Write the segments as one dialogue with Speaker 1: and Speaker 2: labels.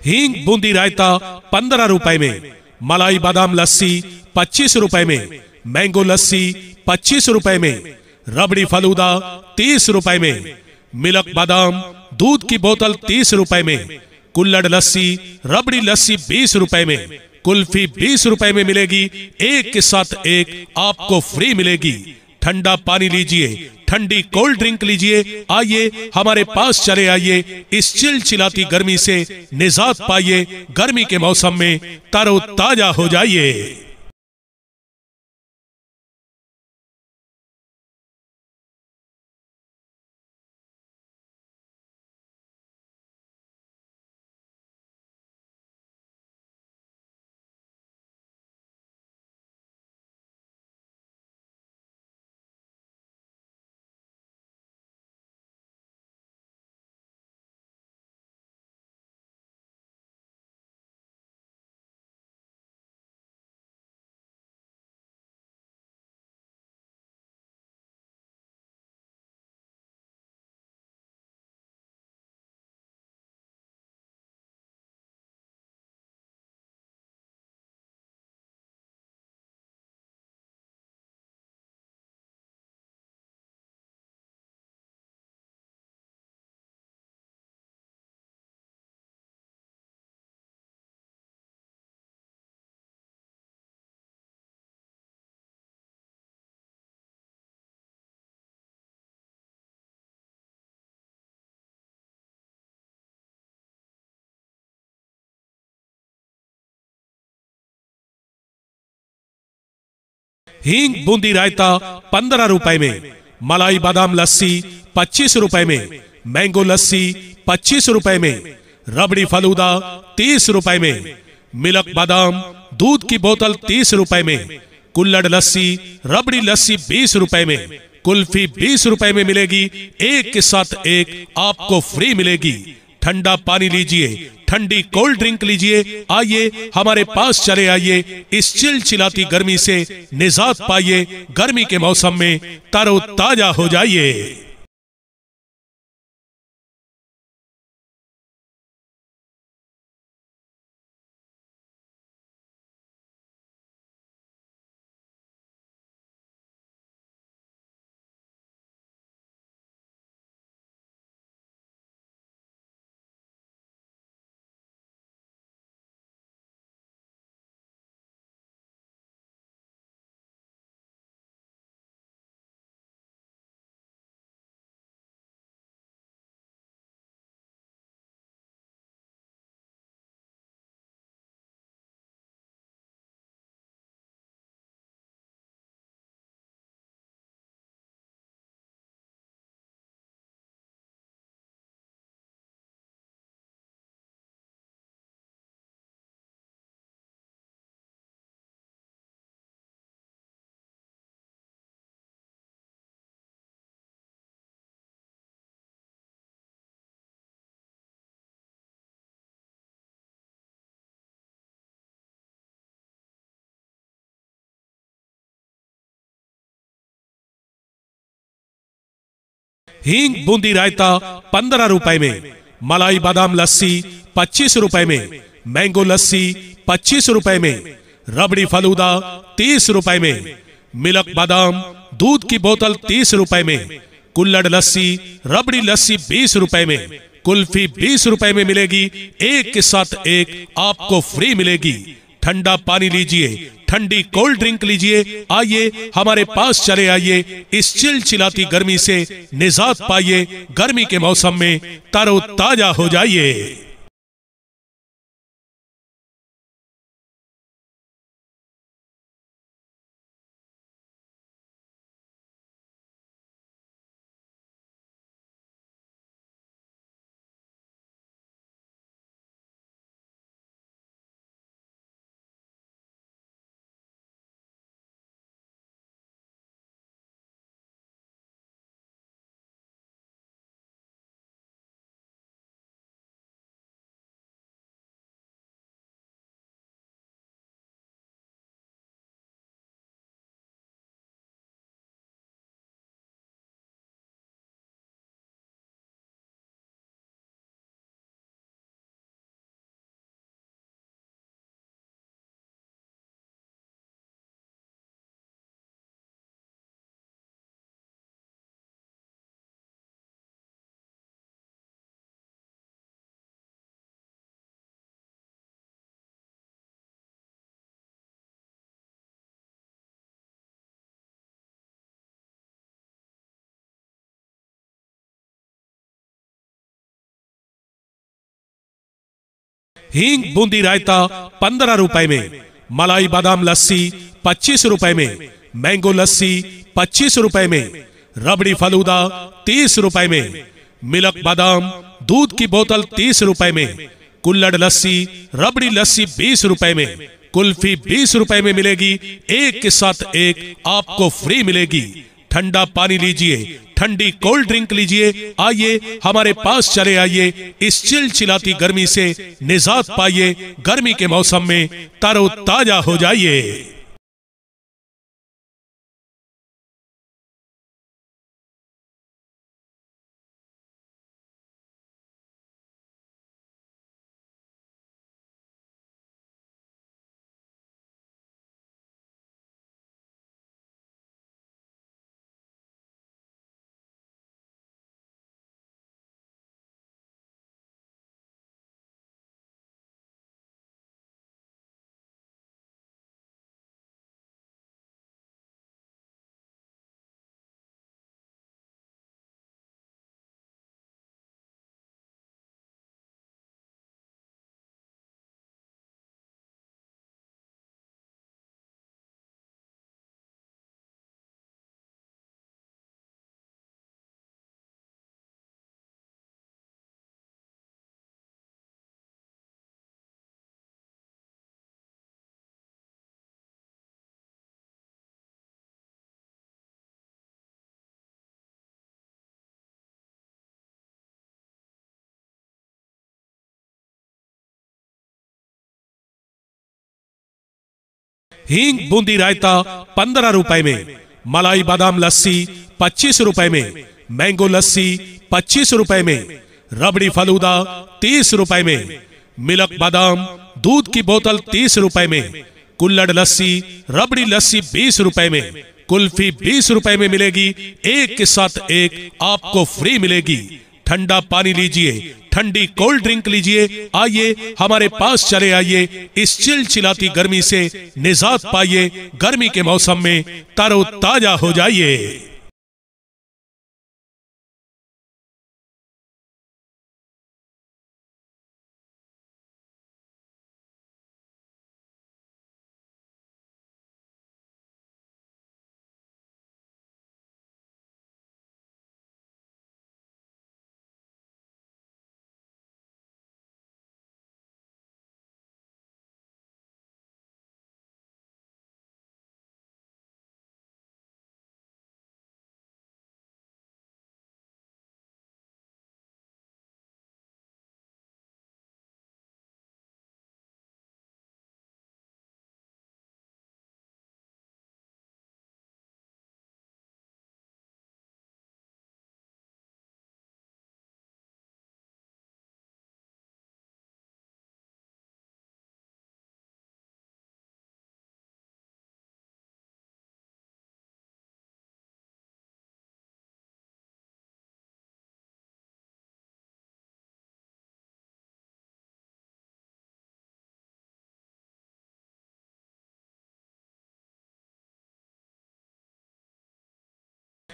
Speaker 1: हींग बूंदी रायता 15 रुपए में, मलाई बादाम लस्सी 25 रुपए में, मैंगो लस्सी 25 रुपए में, रबड़ी फलूदा 30 रुपए में, मिल्क बादाम दूध की बोतल 30 रुपए में, कुल्हड़ लस्सी रबड़ी लस्सी 20 रुपए में, कुल्फी 20 रुपए में मिलेगी। एक के साथ एक आपको फ्री मिलेगी। ठंडा पानी लीजिए, ठंडी कोल्ड ड्रिंक लीजिए, आइए हमारे पास चले आइए। इस चिलचिलाती गर्मी से निजात पाइए, गर्मी के मौसम में तरोताजा हो जाइए। हींग बूंदी रायता 15 रुपए में, मलाई बादाम लस्सी 25 रुपए में, मैंगो लस्सी 25 रुपए में, रबड़ी फलूदा 30 रुपए में, मिल्क बादाम दूध की बोतल 30 रुपए में, कुल्हड़ लस्सी रबड़ी लस्सी 20 रुपए में, कुल्फी 20 रुपए में मिलेगी। एक के साथ एक आपको फ्री मिलेगी। ठंडा पानी लीजिए, ठंडी कोल्ड ड्रिंक लीजिए, आइए हमारे पास चले आइए। इस चिलचिलाती गर्मी से निजात पाइए, गर्मी के मौसम में तरोताजा हो जाइए। हींग बूंदी रायता 15 रुपए में, मलाई बादाम लस्सी 25 रुपए में, मैंगो लस्सी 25 रुपए में, रबड़ी फलूदा 30 रुपए में, मिल्क बादाम दूध की बोतल 30 रुपए में, कुल्हड़ लस्सी रबड़ी लस्सी 20 रुपए में, कुल्फी 20 रुपए में मिलेगी। एक के साथ एक आपको फ्री मिलेगी। ठंडा पानी लीजिए, ठंडी कोल्ड ड्रिंक लीजिए, आइए हमारे पास चले आइए। इस चिलचिलाती गर्मी से निजात पाइए, गर्मी के मौसम में तरोताजा हो जाइए। हींग बूंदी रायता 15 रुपए में, मलाई बादाम लस्सी 25 रुपए में, मैंगो लस्सी 25 रुपए में, रबड़ी फलूदा 30 रुपए में, मिल्क बादाम दूध की बोतल 30 रुपए में, कुल्हड़ लस्सी रबड़ी लस्सी 20 रुपए में, कुल्फी 20 रुपए में मिलेगी। एक के साथ एक आपको फ्री मिलेगी। ठंडा पानी लीजिए, ठंडी कोल्ड ड्रिंक लीजिए, आइए हमारे पास चले आइए। इस चिलचिलाती गर्मी से निजात पाइए। गर्मी के मौसम में तरोताजा हो जाइए। हींग बूंदी रायता 15 रुपए में, मलाई बादाम लस्सी 25 रुपए में, मैंगो लस्सी 25 रुपए में, रबड़ी फलूदा 30 रुपए में, मिल्क बादाम दूध की बोतल 30 रुपए में, कुल्हड़ लस्सी रबड़ी लस्सी 20 रुपए में, कुल्फी 20 रुपए में मिलेगी। एक के साथ एक आपको फ्री मिलेगी। ठंडा पानी लीजिए, ठंडी कोल्ड ड्रिंक लीजिए, आइए हमारे पास चले आइए। इस चिलचिलाती गर्मी से निजात पाइए। गर्मी के मौसम में तरोताजा हो जाइए।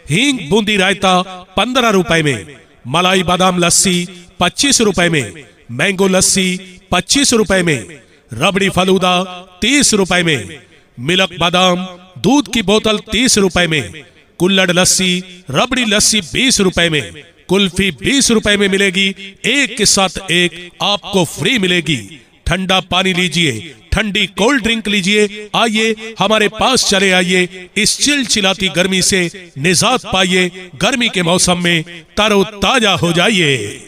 Speaker 1: हींग बूंदी रायता 15 रुपए में, मलाई बादाम लस्सी 25 रुपए में, मैंगो लस्सी 25 रुपए में, रबड़ी फलूदा 30 रुपए में, मिल्क बादाम दूध की बोतल 30 रुपए में, कुल्हड़ लस्सी रबड़ी लस्सी 20 रुपए में, कुल्फी 20 रुपए में मिलेगी। एक के साथ एक आपको फ्री मिलेगी। ठंडा पानी लीजिए, ठंडी कोल्ड ड्रिंक लीजिए, आइए हमारे पास चले आइए। इस चिलचिलाती गर्मी से निजात पाइए। गर्मी के मौसम में तरोताजा हो जाइए।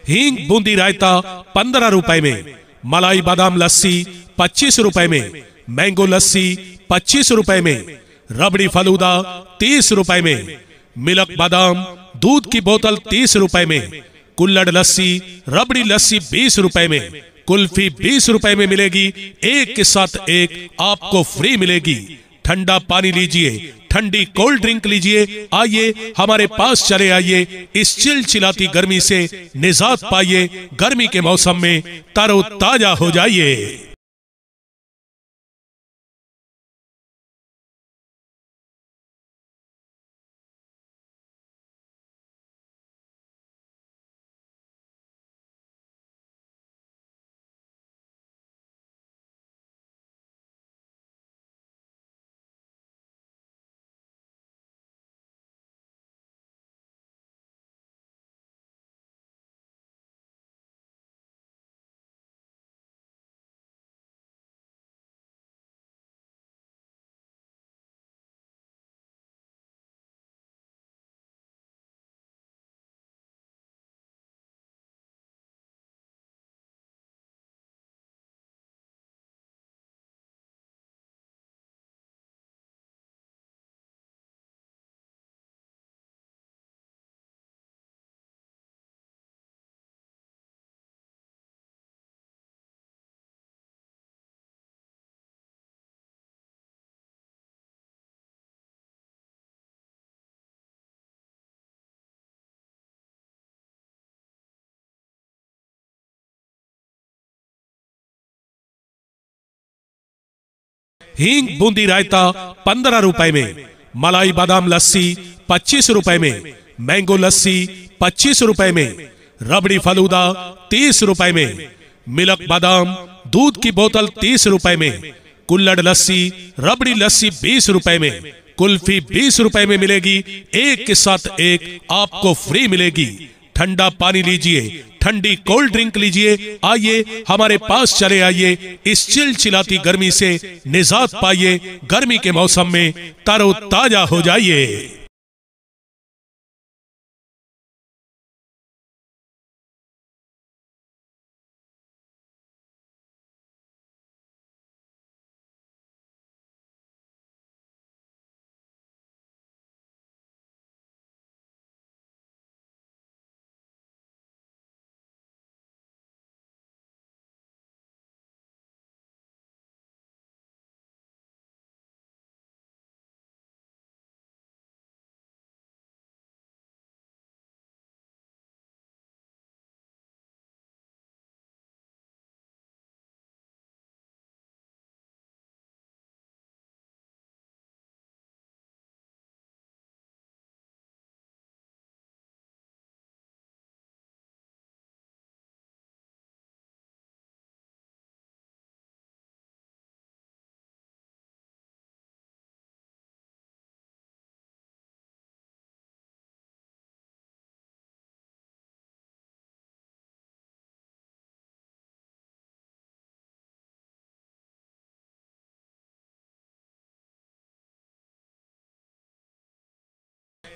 Speaker 1: हींग बूंदी रायता 15 रुपए में, मलाई बादाम लस्सी 25 रुपए में, मैंगो लस्सी 25 रुपए में, रबड़ी फलूदा 30 रुपए में, मिल्क बादाम दूध की बोतल 30 रुपए में, कुल्हड़ लस्सी रबड़ी लस्सी 20 रुपए में, कुल्फी 20 रुपए में मिलेगी। एक के साथ एक आपको फ्री मिलेगी। ठंडा पानी लीजिए, ठंडी कोल्ड ड्रिंक लीजिए, आइए हमारे पास चले आइए। इस चिलचिलाती गर्मी से निजात पाइए, गर्मी के मौसम में तरोताजा हो जाइए। हींग बूंदी रायता 15 रुपए में, मलाई बादाम लस्सी 25 रुपए में, मैंगो लस्सी 25 रुपए में, रबड़ी फलूदा 30 रुपए में, मिल्क बादाम दूध की बोतल 30 रुपए में, कुल्हड़ लस्सी रबड़ी लस्सी 20 रुपए में, कुल्फी 20 रुपए में मिलेगी। एक के साथ एक आपको फ्री मिलेगी। ठंडा पानी लीजिए, ठंडी कोल्ड ड्रिंक लीजिए, आइए हमारे पास चले आइए। इस चिलचिलाती गर्मी से निजात पाइए, गर्मी के मौसम में तरोताजा हो जाइए।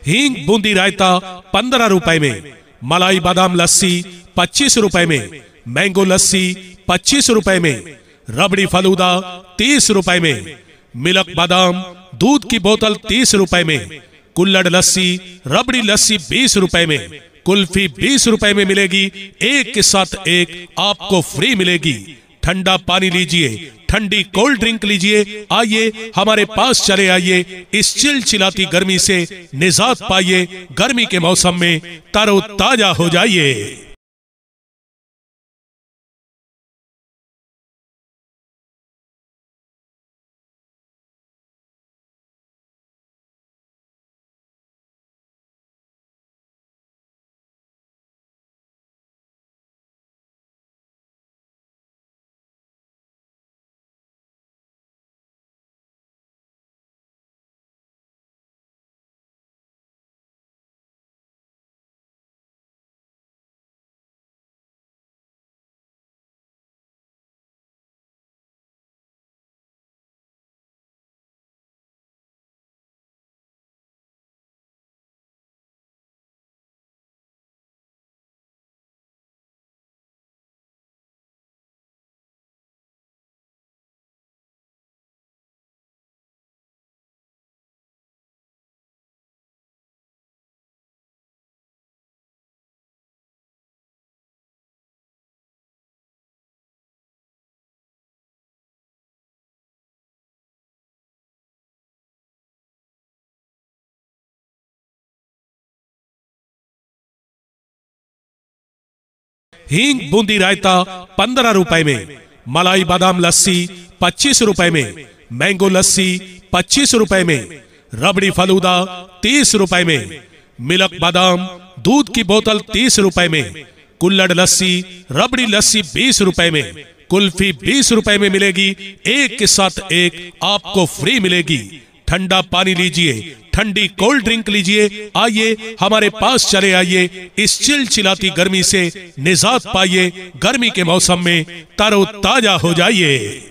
Speaker 1: हींग बूंदी रायता 15 रुपए में, मलाई बादाम लस्सी 25 रुपए में, मैंगो लस्सी 25 रुपए में, रबड़ी फलूदा 30 रुपए में, मिल्क बादाम दूध की बोतल 30 रुपए में, कुल्हड़ लस्सी रबड़ी लस्सी 20 रुपए में, कुल्फी 20 रुपए में मिलेगी। एक के साथ एक आपको फ्री मिलेगी। ठंडा पानी लीजिए, ठंडी कोल्ड ड्रिंक लीजिए, आइए हमारे पास चले आइए। इस चिलचिलाती गर्मी से निजात पाइए, गर्मी के मौसम में तरोताजा हो जाइए। हींग बूंदी रायता 15 रुपए में, मलाई बादाम लस्सी 25 रुपए में, मैंगो लस्सी 25 रुपए में, रबड़ी फलूदा 30 रुपए में, मिल्क बादाम दूध की बोतल 30 रुपए में, कुल्हड़ लस्सी रबड़ी लस्सी 20 रुपए में, कुल्फी 20 रुपए में मिलेगी। एक के साथ एक आपको फ्री मिलेगी। ठंडा पानी लीजिए, ठंडी कोल्ड ड्रिंक लीजिए, आइए हमारे पास चले आइए। इस चिलचिलाती गर्मी से निजात पाइए, गर्मी के मौसम में तरोताजा हो जाइए।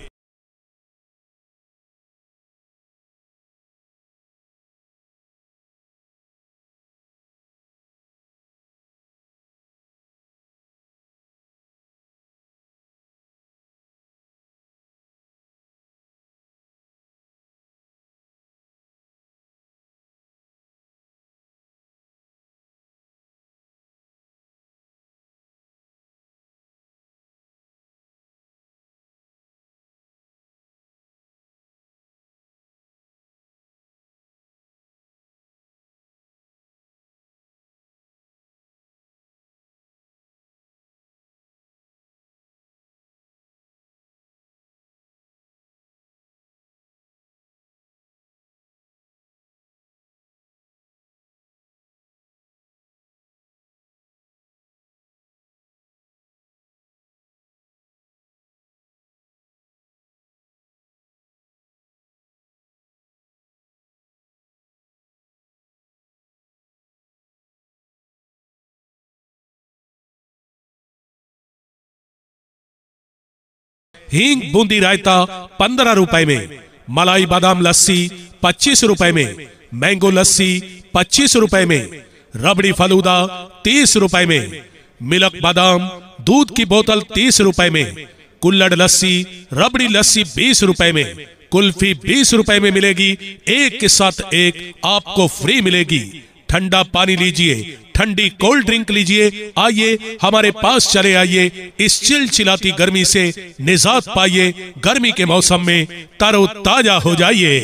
Speaker 1: हींग बूंदी रायता 15 रुपए में, मलाई बादाम लस्सी 25 रुपए में, मैंगो लस्सी 25 रुपए में, रबड़ी फलूदा 30 रुपए में, मिल्क बादाम दूध की बोतल 30 रुपए में, कुल्हड़ लस्सी रबड़ी लस्सी 20 रुपए में, कुल्फी 20 रुपए में मिलेगी। एक के साथ एक आपको फ्री मिलेगी। ठंडा पानी लीजिए, ठंडी कोल्ड ड्रिंक लीजिए, आइए हमारे पास चले आइए। इस चिलचिलाती गर्मी से निजात पाइए, गर्मी के मौसम में तरोताजा हो जाइए।